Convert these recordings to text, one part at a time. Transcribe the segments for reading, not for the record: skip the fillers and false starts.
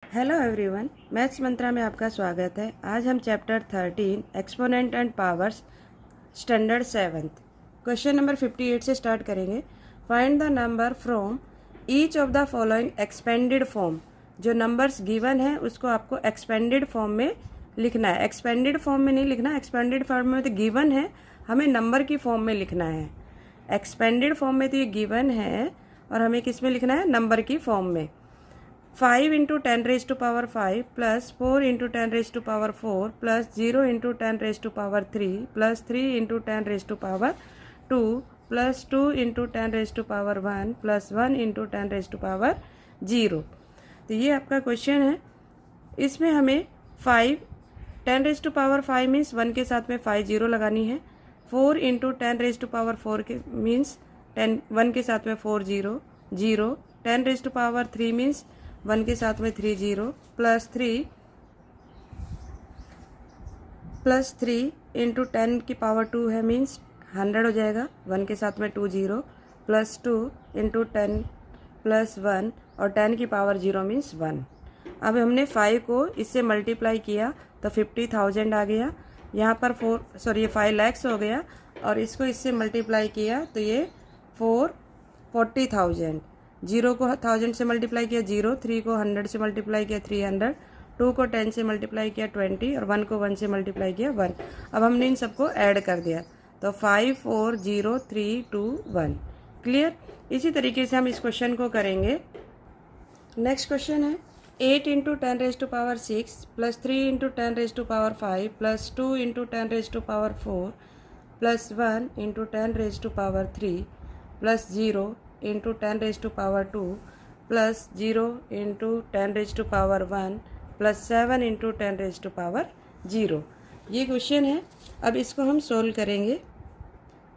Hello everyone, maths मंत्रा में आपका स्वागत है। आज हम chapter 13 exponent and powers standard 7th question number 58 से स्टार्ट करेंगे। Find the number from each of the following expanded form. जो नंबर्स गिवन है उसको आपको एक्सपेंडेड फॉर्म में लिखना है। एक्सपेंडेड फॉर्म में नहीं लिखना, एक्सपेंडेड फॉर्म में तो गिवन है, हमें नंबर की फॉर्म में लिखना है। एक्सपेंडेड फॉर्म में तो ये गिवन है और हमें किस में लिखना है, नंबर की फॉर्म में। 5 into 10 raised to power 5 plus 4 into 10 raised to power 4 plus 0 into 10 raised to power 3 plus 3 into 10 raised to power 2 plus 2 into 10 raised to power 1 plus 1 into 10 raised to power 0। तो ये आपका question है। इसमें हमें 5 10 raise to power 5 means 1 के साथ में 5 zero लगानी है। 4 इंटू 10 रेज टू पावर 4 के मीन्स 10 1 के साथ में 4 zero zero. 10 raise to power 3 means 1 के साथ में 3 जीरो प्लस 3 इंटू 10 की पावर 2 है मीन्स 100 हो जाएगा। 1 के साथ में 2 जीरो प्लस 2 इंटू 10 प्लस 1 और 10 की पावर 0 मीन्स 1। अब हमने 5 को इससे मल्टीप्लाई किया तो 50,000 आ गया। यहाँ पर 5 lakhs हो गया और इसको इससे मल्टीप्लाई किया तो ये 40,000। 0 को 1000 से मल्टीप्लाई किया 0, 3 को 100 से मल्टीप्लाई किया 300, 2 को 10 से मल्टीप्लाई किया 20 और 1 को 1 से मल्टीप्लाई किया 1। अब हमने इन सबको ऐड कर दिया तो 5 4 0 3 2 1। क्लियर। इसी तरीके से हम इस क्वेश्चन को करेंगे। नेक्स्ट क्वेश्चन है 8 into 10 raise to power 6 plus 3 into 10 raise to power 5 plus 2 into 10 raise to power 4 plus 1 into 10 raise to power 3 plus 0 into 10 raise to power 2 plus 0 into 10 raise to power 1 plus 7 into 10 raise to power 0। ये question है। अब इसको हम solve करेंगे।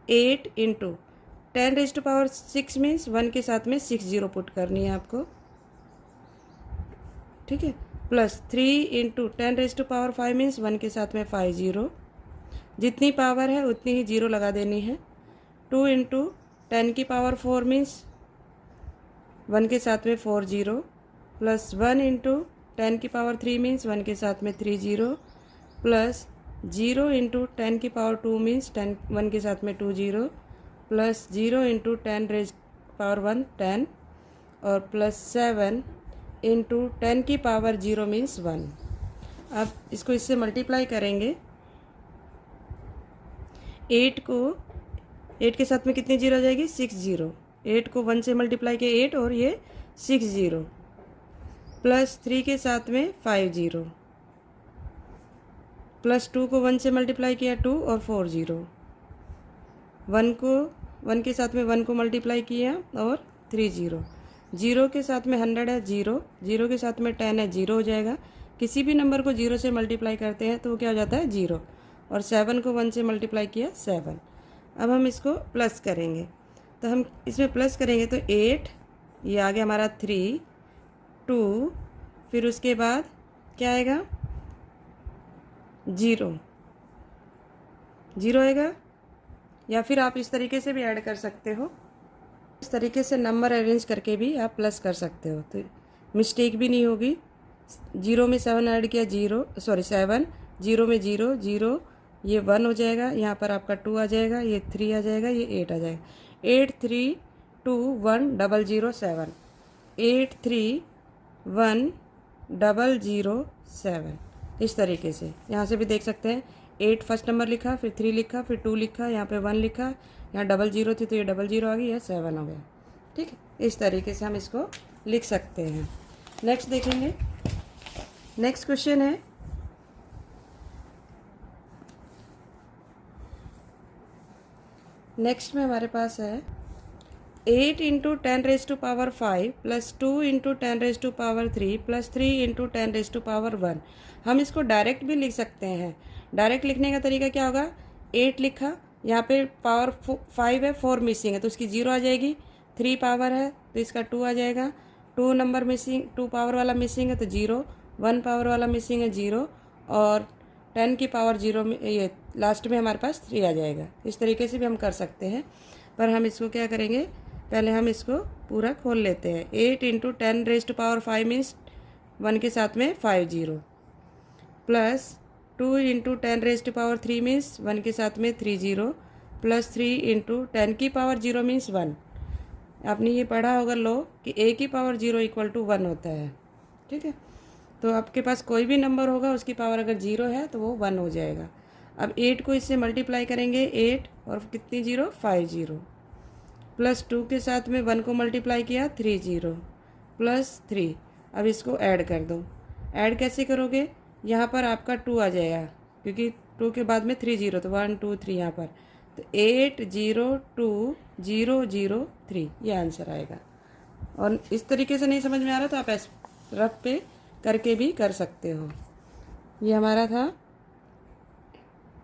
8 into 10 raise to power 6 means 1 के साथ में 6 zero put करनी है आपको, ठीक है। Plus 3 into 10 raise to power 5 means 1 के साथ में 5 जीरो, जितनी पावर है उतनी ही जीरो लगा देनी है। 2 इंटू 10 की पावर 4 मीन्स 1 के साथ में 4 जीरो प्लस 1 इंटू 10 की पावर 3 मीन्स 1 के साथ में 3 जीरो प्लस 0 इंटू 10 की पावर 2 मीन्स 1 के साथ में 2 zero plus 0 into 10 raise power 1 10 और प्लस 7 इंटू 10 की पावर 0 मीन्स 1। अब इसको इससे मल्टीप्लाई करेंगे। 8 के साथ में कितनी जीरो आ जाएगी, 6 जीरो। 8 को 1 से मल्टीप्लाई किया 8 और ये 6 जीरो प्लस 3 के साथ में 5 जीरो प्लस 2 को 1 से मल्टीप्लाई किया 2 और 4 जीरो। 1 के साथ में 1 को मल्टीप्लाई किया और 3 जीरो। 0 के साथ में 100 है 0, 0 के साथ में 10 है 0 हो जाएगा। किसी भी नंबर को 0 से मल्टीप्लाई करते हैं तो वो क्या हो जाता है 0। और 7 को 1 से मल्टीप्लाई किया 7। अब हम इसको प्लस करेंगे तो हम इसमें प्लस करेंगे तो 8, ये आ गया हमारा 3 2, फिर उसके बाद क्या आएगा 0 आएगा। या फिर आप इस तरीके से भी ऐड कर सकते हो। इस तरीके से नंबर अरेंज करके भी आप प्लस कर सकते हो तो मिस्टेक भी नहीं होगी। 0 में 7 ऐड किया 7, 0 में 0 0, ये 1 हो जाएगा। यहाँ पर आपका 2 आ जाएगा, ये 3 आ जाएगा, ये 8 आ जाएगा। 8 3 2 1 0 0 7, 8 3 1 0 0 7। इस तरीके से यहाँ से भी देख सकते हैं। 8 फर्स्ट नंबर लिखा, फिर 3 लिखा, फिर 2 लिखा, यहाँ पे 1 लिखा, यहाँ 0 थी तो ये 0 आ गई, यह 7 हो गया। ठीक है, इस तरीके से हम इसको लिख सकते हैं। नेक्स्ट देखेंगे। नेक्स्ट क्वेश्चन है नेक्स्ट में हमारे पास है 8 into 10 raise to power 5 plus 2 into 10 raise to power 3 plus 3 into 10 raise to power 1। हम इसको डायरेक्ट भी लिख सकते हैं। डायरेक्ट लिखने का तरीका क्या होगा, 8 लिखा, यहाँ पे पावर 5 है, 4 मिसिंग है तो उसकी 0 आ जाएगी। 3 पावर है तो इसका 2 आ जाएगा। 2 नंबर मिसिंग, 2 पावर वाला मिसिंग है तो 0, 1 पावर वाला मिसिंग है 0 और 10 की पावर 0 में ये लास्ट में हमारे पास 3 आ जाएगा। इस तरीके से भी हम कर सकते हैं, पर हम इसको क्या करेंगे, पहले हम इसको पूरा खोल लेते हैं। 8 into 10 raise to power 5 means 1 के साथ में 5 zero, plus 2 into 10 raise to power 3 means 1 के साथ में 3 जीरो, प्लस 3 इंटू 10 की पावर 0 मीन्स 1। आपने ये पढ़ा होगा लो कि a की पावर 0 इक्वल टू 1 होता है, ठीक है। तो आपके पास कोई भी नंबर होगा उसकी पावर अगर 0 है तो वो 1 हो जाएगा। अब 8 को इससे मल्टीप्लाई करेंगे, 8 और कितनी जीरो, 5 जीरो, प्लस 2 के साथ में 1 को मल्टीप्लाई किया 3 जीरो, प्लस 3। अब इसको ऐड कर दो। ऐड कैसे करोगे, यहाँ पर आपका 2 आ जाएगा क्योंकि 2 के बाद में 3 जीरो, तो 1 2 3 यहाँ पर, तो 8 0 2 0 0 3 ये आंसर आएगा। और इस तरीके से नहीं समझ में आ रहा तो आप ऐसे रफ पे करके भी कर सकते हो। ये हमारा था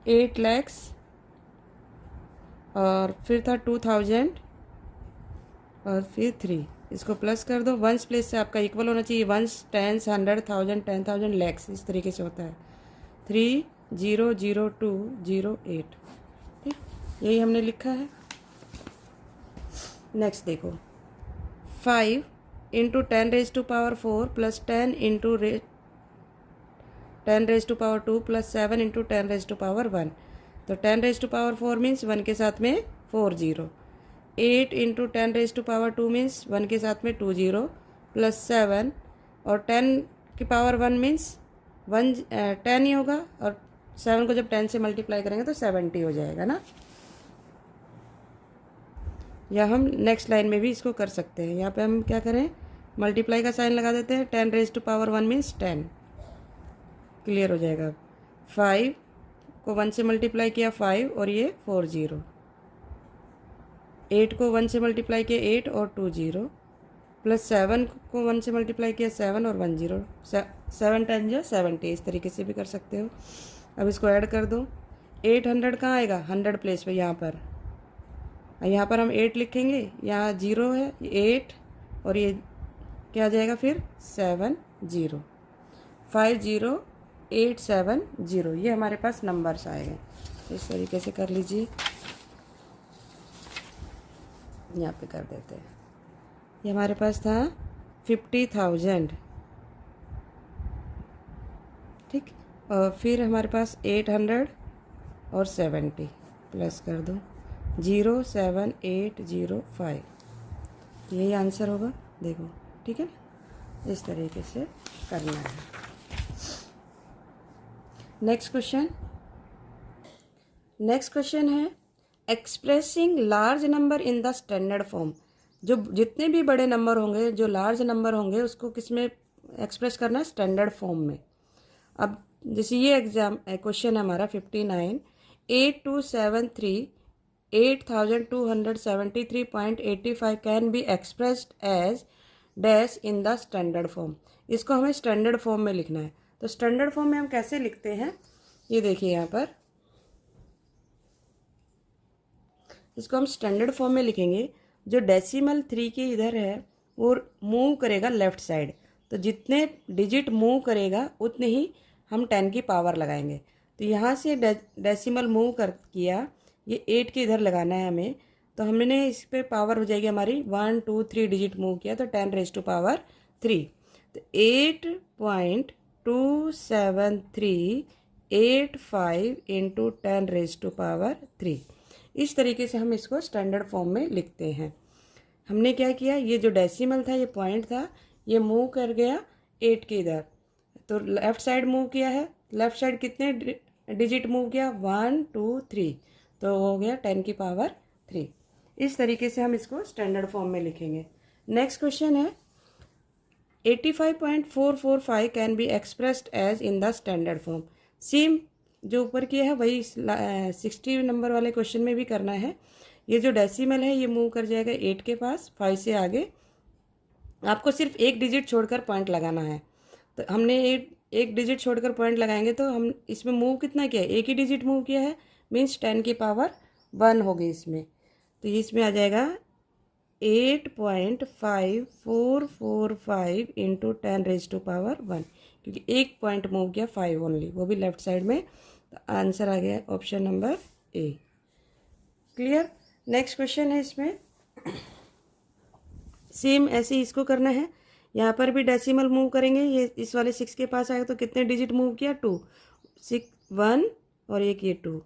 8 lakhs और फिर था 2000 और फिर 3, इसको प्लस कर दो। वंस प्लेस से आपका इक्वल होना चाहिए, वंस, टेंस, 100, 1000, 10,000, लैक्स, इस तरीके से होता है। 3 0 0 2 0 8, ठीक, यही हमने लिखा है। नेक्स्ट देखो, 5 into 10 raise to power 4 plus 10 into 10 raise to power 2 plus 7 into 10 raise to power 1। तो 10 रेज टू पावर 4 मीन्स 1 के साथ में 4 zero, 8 into 10 raise to power 2 means 1 के साथ में 2 जीरो, प्लस 7 और 10 की पावर 1 मीन्स 10 ही होगा, और 7 को जब 10 से मल्टीप्लाई करेंगे तो 70 हो जाएगा ना। या हम नेक्स्ट लाइन में भी इसको कर सकते हैं। यहाँ पे हम क्या करें, मल्टीप्लाई का साइन लगा देते हैं। 10 raise to power 1 means 10, clear हो जाएगा। 5 को 1 से मल्टीप्लाई किया 5 और ये 4 जीरो, 8 को 1 से मल्टीप्लाई किया 8 और 2 जीरो, प्लस 7 को 1 से मल्टीप्लाई किया 7 और 1 जीरो, 7 10 जो 70, इस तरीके से भी कर सकते हो। अब इसको ऐड कर दो। 800 कहाँ आएगा, 100 प्लेस पे यहाँ पर, यहाँ पर हम 8 लिखेंगे, यहाँ 0 है 8 और ये क्या आ जाएगा फिर 7 0, 5 0 8 7 0, ये हमारे पास नंबर्स आएंगे। इस तरीके से कर लीजिए, यहाँ पे कर देते हैं। ये हमारे पास था 50,000, ठीक, और फिर हमारे पास 800 और 70, प्लस कर दो 0 7 8 0 5, यही आंसर होगा, देखो, ठीक है ना। इस तरीके से करना है। नेक्स्ट क्वेश्चन है expressing large number in the standard form. जो जितने भी बड़े नंबर होंगे, जो लार्ज नंबर होंगे, उसको किस में एक्सप्रेस करना है, स्टैंडर्ड फॉर्म में। अब जैसे ये क्वेश्चन है हमारा 59, 8273 8273.85 can be expressed as dash in the standard form. इसको हमें स्टैंडर्ड फॉर्म में लिखना है। तो स्टैंडर्ड फॉर्म में हम कैसे लिखते हैं, ये देखिए यहाँ पर, इसको हम स्टैंडर्ड फॉर्म में लिखेंगे। जो डेसिमल 3 के इधर है वो मूव करेगा लेफ़्ट साइड, तो जितने डिजिट मूव करेगा उतने ही हम 10 की पावर लगाएंगे। तो यहाँ से डेसिमल मूव किया, ये 8 के इधर लगाना है हमें, तो हमने इस पर पावर हो जाएगी हमारी 1 2 3 डिजिट मूव किया तो 10 रेज टू पावर 3, तो 8.27385 इंटू 10 रेज टू पावर 3। इस तरीके से हम इसको स्टैंडर्ड फॉर्म में लिखते हैं। हमने क्या किया, ये जो डेसिमल था, ये पॉइंट था, ये मूव कर गया 8 के इधर, तो लेफ़्ट साइड मूव किया है। लेफ़्ट साइड कितने डिजिट मूव किया, 1 2 3, तो हो गया 10 की पावर 3। इस तरीके से हम इसको स्टैंडर्ड फॉर्म में लिखेंगे। नेक्स्ट क्वेश्चन है 85.445 can be expressed as in the standard form. Same जो ऊपर किया है वही 60 नंबर वाले क्वेश्चन में भी करना है। ये जो डेसिमल है ये मूव कर जाएगा 8 के पास, 5 से आगे आपको सिर्फ एक डिजिट छोड़कर पॉइंट लगाना है। तो हमने एक डिजिट छोड़कर पॉइंट लगाएंगे तो हम इसमें मूव कितना किया है, एक ही डिजिट मूव किया है, मीन्स 10 की पावर 1 होगी इसमें। तो इसमें आ जाएगा 8.5445 इंटू 10 रेज टू पावर 1, क्योंकि एक पॉइंट मूव किया 5 ओनली, वो भी लेफ्ट साइड में। तो आंसर आ गया option number A. Clear. Next question है, इसमें सेम ऐसे ही इसको करना है। यहाँ पर भी डेसिमल मूव करेंगे, ये इस वाले 6 के पास आएगा तो कितने डिजिट मूव किया, 2, 6 1 और एक ये 2,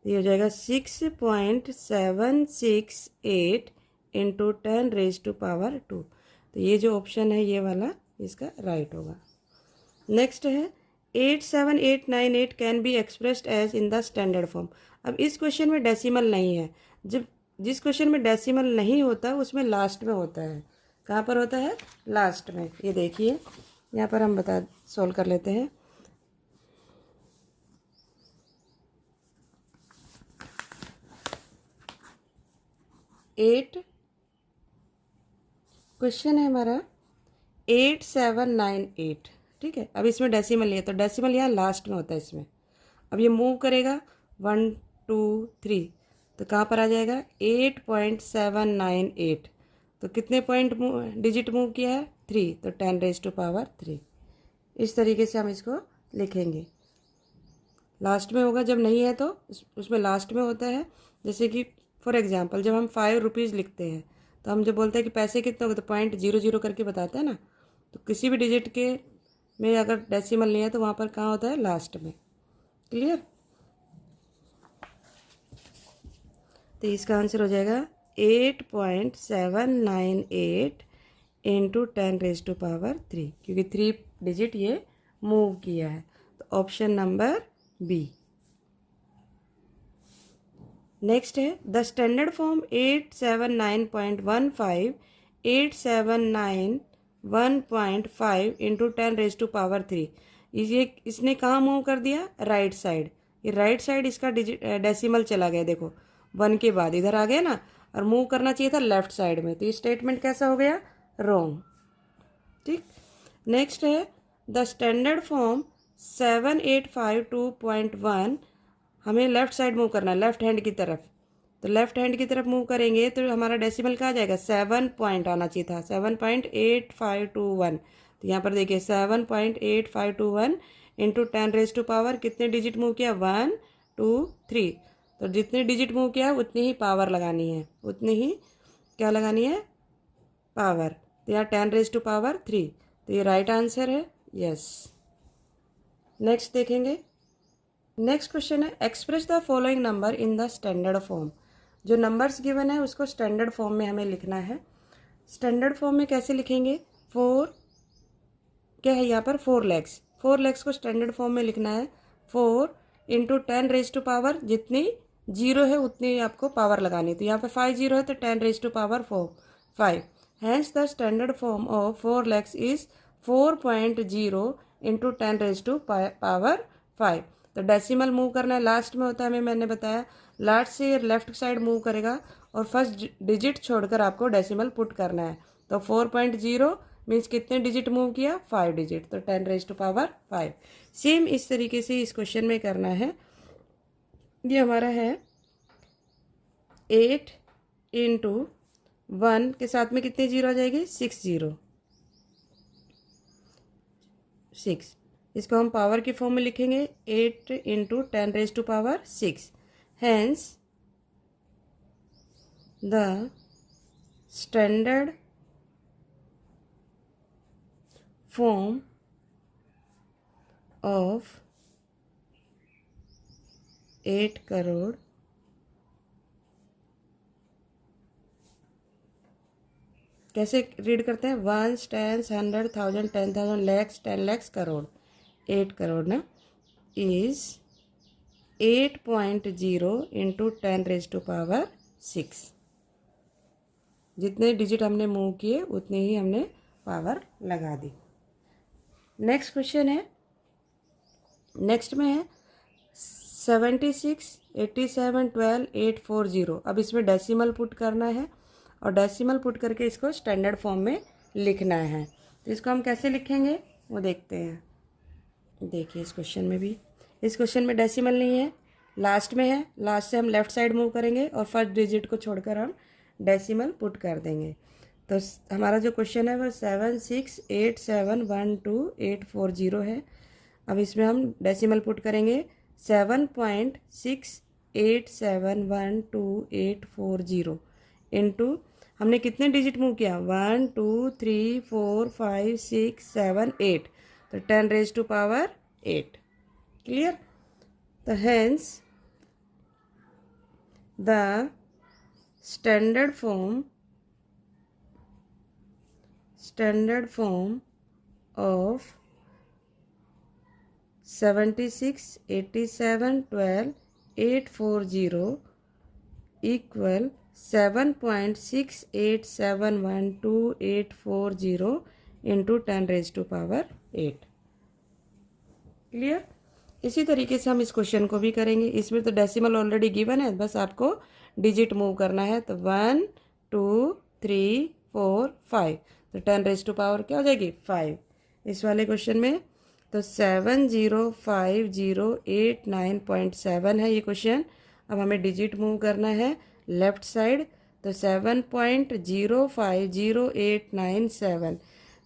तो ये हो जाएगा 6.768 इंटू 10⁻²2। तो ये जो ऑप्शन है ये वाला इसका राइट होगा। नेक्स्ट है 87898 can be expressed as in the standard form. अब इस क्वेश्चन में डेसिमल नहीं है। जब जिस क्वेश्चन में डेसिमल नहीं होता उसमें लास्ट में होता है। कहाँ पर होता है, लास्ट में। ये देखिए यहाँ पर हम सोल्व कर लेते हैं। क्वेश्चन है हमारा 8798, ठीक है। अब इसमें डेसिमल नहीं है तो डेसिमल यहाँ लास्ट में होता है इसमें। अब ये मूव करेगा 1 2 3 तो कहाँ पर आ जाएगा 8.798। तो कितने डिजिट मूव किया है, 3, तो 10⁻3। इस तरीके से हम इसको लिखेंगे। लास्ट में होगा, जब नहीं है तो उसमें लास्ट में होता है। जैसे कि फॉर एग्जांपल जब हम 5 रुपीज़ लिखते हैं तो हम जब बोलते हैं कि पैसे कितने हो गए तो 0.00 करके बताते हैं ना। तो किसी भी डिजिट के में अगर डेसिमल नहीं है तो वहाँ पर कहाँ होता है, लास्ट में। क्लियर। तो इसका आंसर हो जाएगा 8.798 इंटू 10⁻3, क्योंकि 3 डिजिट ये मूव किया है। तो ऑप्शन नंबर बी। नेक्स्ट है द स्टैंडर्ड फॉर्म 879.15 879.1.5 इंटू 10⁻3। ये इसने कहाँ मूव कर दिया, राइट साइड। ये राइट साइड इसका डेसिमल चला गया, देखो 1 के बाद इधर आ गया ना, और मूव करना चाहिए था लेफ्ट साइड में। तो ये स्टेटमेंट कैसा हो गया, रॉन्ग। ठीक। नेक्स्ट है द स्टैंडर्ड फॉर्म 7852.1, हमें लेफ्ट साइड मूव करना है, लेफ्ट हैंड की तरफ। तो लेफ्ट हैंड की तरफ मूव करेंगे तो हमारा डेसिमल कहाँ जाएगा, 7 पॉइंट आना चाहिए था, 7.8521। तो यहाँ पर देखिए 7.8521 इंटू 10⁻, कितने डिजिट मूव किया, 1 2 3। तो जितने डिजिट मूव किया उतनी ही पावर लगानी है, उतनी ही क्या लगानी है, पावर। तो यहाँ 10⁻3। तो ये राइट आंसर है, यस। नेक्स्ट देखेंगे। नेक्स्ट क्वेश्चन है express the following number in the standard form. जो नंबर्स गिवन है उसको स्टैंडर्ड फॉर्म में हमें लिखना है। स्टैंडर्ड फॉर्म में कैसे लिखेंगे, 4 क्या है यहाँ पर, 4 लैक्स। 4 लैक्स को स्टैंडर्ड फॉर्म में लिखना है 4 इंटू 10⁻, जितनी जीरो है उतनी आपको पावर लगानी। तो यहाँ पे 5 जीरो है तो 10⁻5। Hence the standard form of 4 lakhs is 4.0 into 10⁻5। तो डेसिमल मूव करना है, लास्ट में होता है, हमें मैंने बताया लास्ट से लेफ्ट साइड मूव करेगा और फर्स्ट डिजिट छोड़कर आपको डेसिमल पुट करना है। तो 4.0 मीन्स कितने डिजिट मूव किया, 5 डिजिट, तो 10⁻5। सेम इस तरीके से इस क्वेश्चन में करना है। ये हमारा है 8 इंटू 1 के साथ में कितने जीरो आ जाएगी, 6 जीरो 6। इसको हम पावर की फॉर्म में लिखेंगे 8 into 10⁻6। Hence the standard form of 8 crore कैसे रीड करते हैं, 1 10 100 1000 10,000 लैक्स 10 लैक्स करोड़, 8 करोड़ ना, इज 8.0 इंटू 10⁻6। जितने डिजिट हमने मूव किए उतने ही हमने पावर लगा दी। नेक्स्ट क्वेश्चन है, नेक्स्ट में है 76 87 12 840। अब इसमें डेसिमल पुट करना है और डेसिमल पुट करके इसको स्टैंडर्ड फॉर्म में लिखना है। तो इसको हम कैसे लिखेंगे वो देखते हैं। देखिए इस क्वेश्चन में भी, इस क्वेश्चन में डेसिमल नहीं है, लास्ट में है। लास्ट से हम लेफ़्ट साइड मूव करेंगे और फर्स्ट डिजिट को छोड़कर हम डेसिमल पुट कर देंगे। तो हमारा जो क्वेश्चन है वो 768712 है। अब इसमें हम डेसिमल पुट करेंगे 7.68712840 इंटू हमने कितने डिजिट मूव किया, 1 2 3 4 5 6 7 8, तो 10⁻8। क्लियर। तो hence the standard form of 76 87 12 840 equal 7.68712840 into 10⁻8। Clear. इसी तरीके से हम इस क्वेश्चन को भी करेंगे। इसमें तो डेसिमल ऑलरेडी गिवन है, बस आपको डिजिट मूव करना है। तो 1 2 3 4 5, तो 10⁻, क्या हो जाएगी, 5। इस वाले क्वेश्चन में तो 705089.7 है ये क्वेश्चन। अब हमें डिजिट मूव करना है लेफ्ट साइड, तो 7.050897।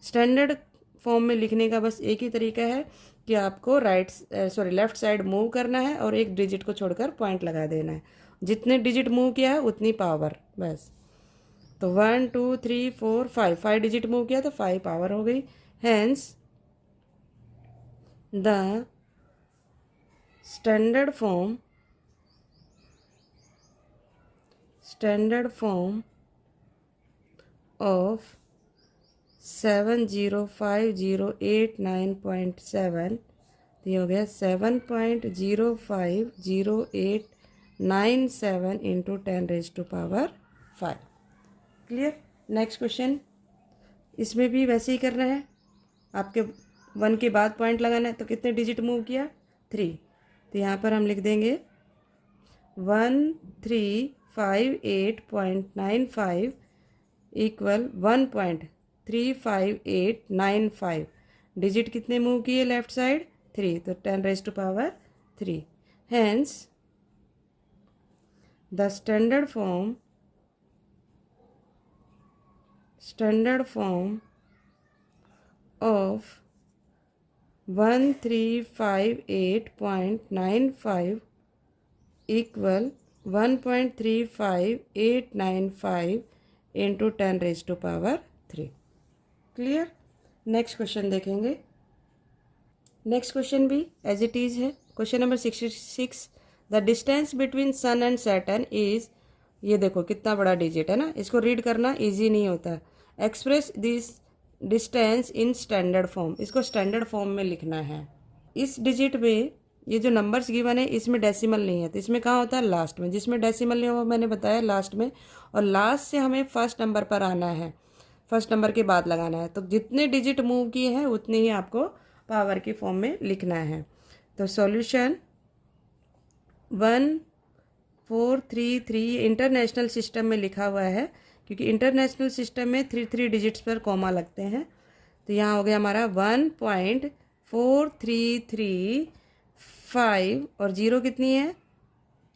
स्टैंडर्ड फॉर्म में लिखने का बस एक ही तरीका है कि आपको लेफ्ट साइड मूव करना है और एक डिजिट को छोड़कर पॉइंट लगा देना है। जितने डिजिट मूव किया है उतनी पावर, बस। तो 1 2 3 4 5, 5 डिजिट मूव किया तो 5 पावर हो गई। Hence the standard form of 7050897, ये हो गया 7.050897 इंटू 10⁻5। क्लियर। नेक्स्ट क्वेश्चन, इसमें भी वैसे ही करना है। आपके 1 के बाद पॉइंट लगाना है, तो कितने डिजिट मूव किया, 3। तो यहाँ पर हम लिख देंगे 1358.95 इक्वल 1.35895। डिजिट कितने मूव किए लेफ्ट साइड, 3, तो 10⁻3। Hence the standard form of 1358.95 equal 1.35895 into 10⁻3। Clear. Next question देखेंगे। नेक्स्ट क्वेश्चन भी एज इट इज़ है। Question number 66, the distance between sun and Saturn is, ये देखो कितना बड़ा डिजिट है ना, इसको रीड करना इजी नहीं होता। Express this distance in standard form, इसको स्टैंडर्ड फॉर्म में लिखना है। इस डिजिट में ये जो नंबर्स गिवन है इसमें डेसिमल नहीं है, तो इसमें कहाँ होता है, लास्ट में। जिसमें डेसिमल नहीं हो मैंने बताया लास्ट में, और लास्ट से हमें फर्स्ट नंबर पर आना है, फर्स्ट नंबर के बाद लगाना है। तो जितने डिजिट मूव किए हैं उतने ही आपको पावर की फॉर्म में लिखना है। तो सॉल्यूशन 1433 इंटरनेशनल सिस्टम में लिखा हुआ है, क्योंकि इंटरनेशनल सिस्टम में 3 डिजिट्स पर कॉमा लगते हैं। तो यहाँ हो गया हमारा 1.4335 और 0 कितनी है,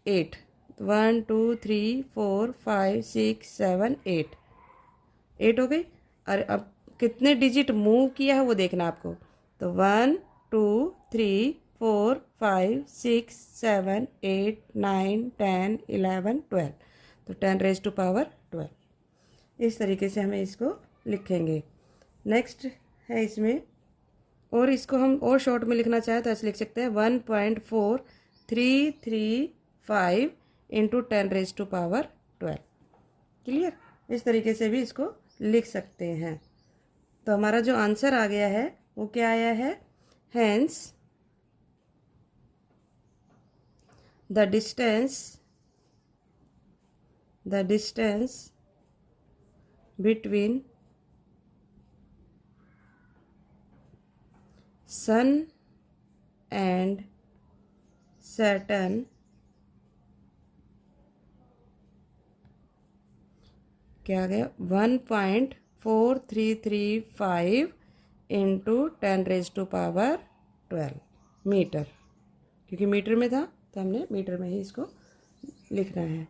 8। 1 2 3 4 5 6 7 8 हो गई। और अब कितने डिजिट मूव किया है वो देखना आपको। तो 1 2 3 4 5 6 7 8 9 10 11 12, तो 10⁻12। इस तरीके से हमें इसको लिखेंगे। नेक्स्ट है इसमें, और इसको हम और शॉर्ट में लिखना चाहें तो ऐसे लिख सकते हैं 1.4335 इंटू 10⁻12। क्लियर। इस तरीके से भी इसको लिख सकते हैं। तो हमारा जो आंसर आ गया है वो क्या आया है, hence the distance between Sun and Saturn क्या आ गया, 1.4335 इंटू 10⁻12 मीटर, क्योंकि मीटर में था तो हमने मीटर में ही इसको लिखना है,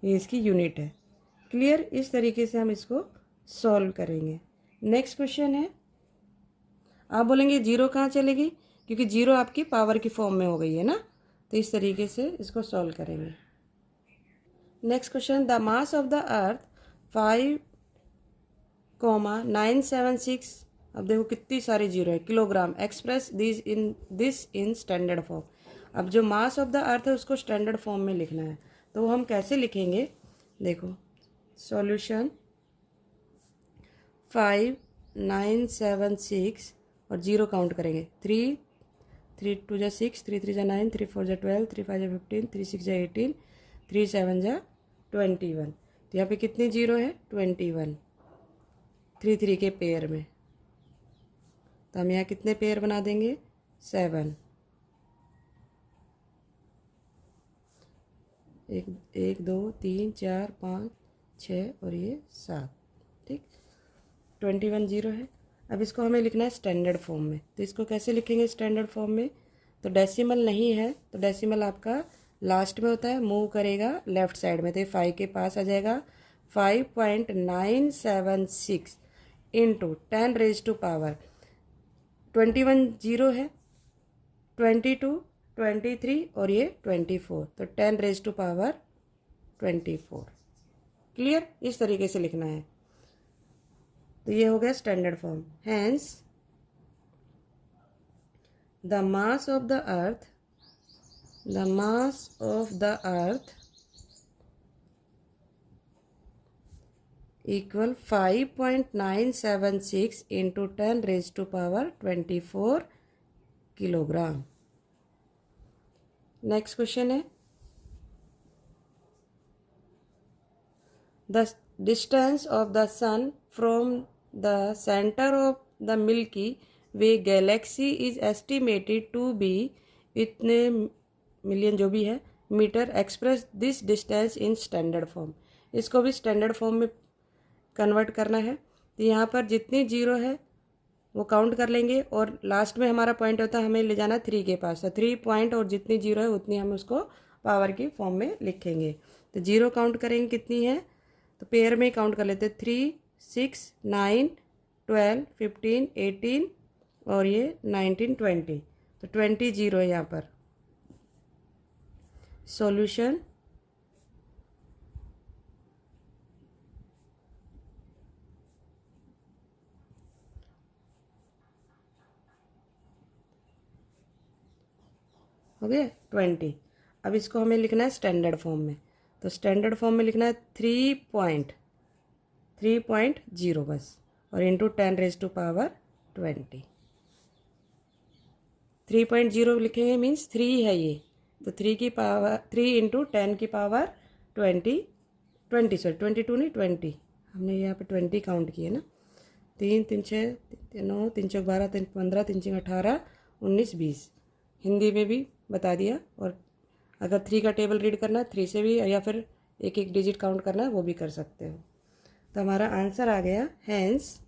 ये इसकी यूनिट है। क्लियर। इस तरीके से हम इसको सॉल्व करेंगे। नेक्स्ट क्वेश्चन है, आप बोलेंगे 0 कहाँ चलेगी, क्योंकि 0 आपकी पावर की फॉर्म में हो गई है ना, तो इस तरीके से इसको सॉल्व करेंगे। Next question, the mass of the earth comma 976, अब देखो कितनी सारी जीरो है, kilogram, express this in standard form. अब जो मास ऑफ द अर्थ है उसको स्टैंडर्ड फॉर्म में लिखना है, तो वो हम कैसे लिखेंगे, देखो सॉल्यूशन 5976 और जीरो काउंट करेंगे, 3 3 2 जा 6, 3 3 जा 9, 3 4 जा 12, 3 5 जा 15, 3 6 जा 18, 3 7 जा 21। तो यहाँ पे कितनी जीरो है, 21, 3 3 के पेयर में। तो हम यहाँ कितने पेयर बना देंगे, 7, एक 2 3 4 5 6 और ये 7, ठीक, 21 जीरो है। अब इसको हमें लिखना है स्टैंडर्ड फॉर्म में, तो इसको कैसे लिखेंगे स्टैंडर्ड फॉर्म में, तो डेसिमल नहीं है, तो डेसिमल आपका लास्ट में होता है, मूव करेगा लेफ्ट साइड में, तो ये 5 के पास आ जाएगा। 5.976 into 10 raise to power 21 zero है, 22 23 और ये 24, तो 10 रेज टू पावर 24। क्लियर, इस तरीके से लिखना है। तो ये हो गया standard form. Hence the mass of the earth equal 5.976 into 10 raise to power 24 kilogram. Next question है, the distance of the sun from the centre of the Milky Way galaxy is estimated to be, इतने million जो भी है metre, express this distance in standard form. इसको भी standard form में convert करना है, तो यहाँ पर जितनी जीरो है वो काउंट कर लेंगे और लास्ट में हमारा पॉइंट होता है हमें ले जाना 3 के पास, तो 3 पॉइंट और जितनी जीरो है उतनी हम उसको पावर की फॉर्म में लिखेंगे। तो जीरो काउंट करेंगे कितनी है, तो पेयर में ही काउंट कर लेते हैं, 3 6 9 12 15 18 और ये 19 20, तो 20 जीरो है यहाँ पर। सॉल्यूशन हो गया 20। अब इसको हमें लिखना है स्टैंडर्ड फॉर्म में, तो स्टैंडर्ड फॉर्म में लिखना है 3.0 बस, और इंटू 10 रेज टू पावर 20। 3.0 लिखेंगे मीन्स 3 है ये, तो 3 की पावर 3 इंटू 10 की पावर 20 22 नहीं 20, हमने यहाँ पे 20 काउंट किए ना, 3 3 6 9 3 चौक 12 3 15 3 6 18 19 20, हिंदी में भी बता दिया। और अगर 3 का टेबल रीड करना है 3 से भी, या फिर एक एक डिजिट काउंट करना है वो भी कर सकते हो। तो हमारा आंसर आ गया, hence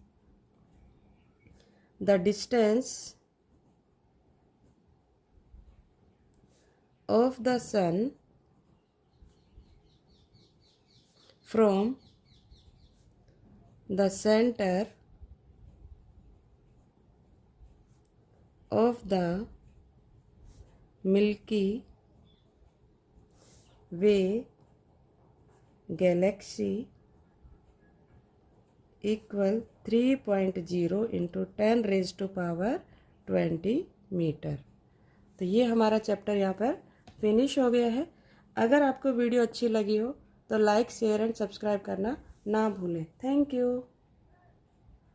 the distance of the sun from the centre of the Milky Way galaxy equal 3.0 into 10 raise to power 20 metre. तो ये हमारा चैप्टर यहाँ पर फिनिश हो गया है। अगर आपको वीडियो अच्छी लगी हो तो लाइक शेयर एंड सब्सक्राइब करना ना भूलें। Thank you.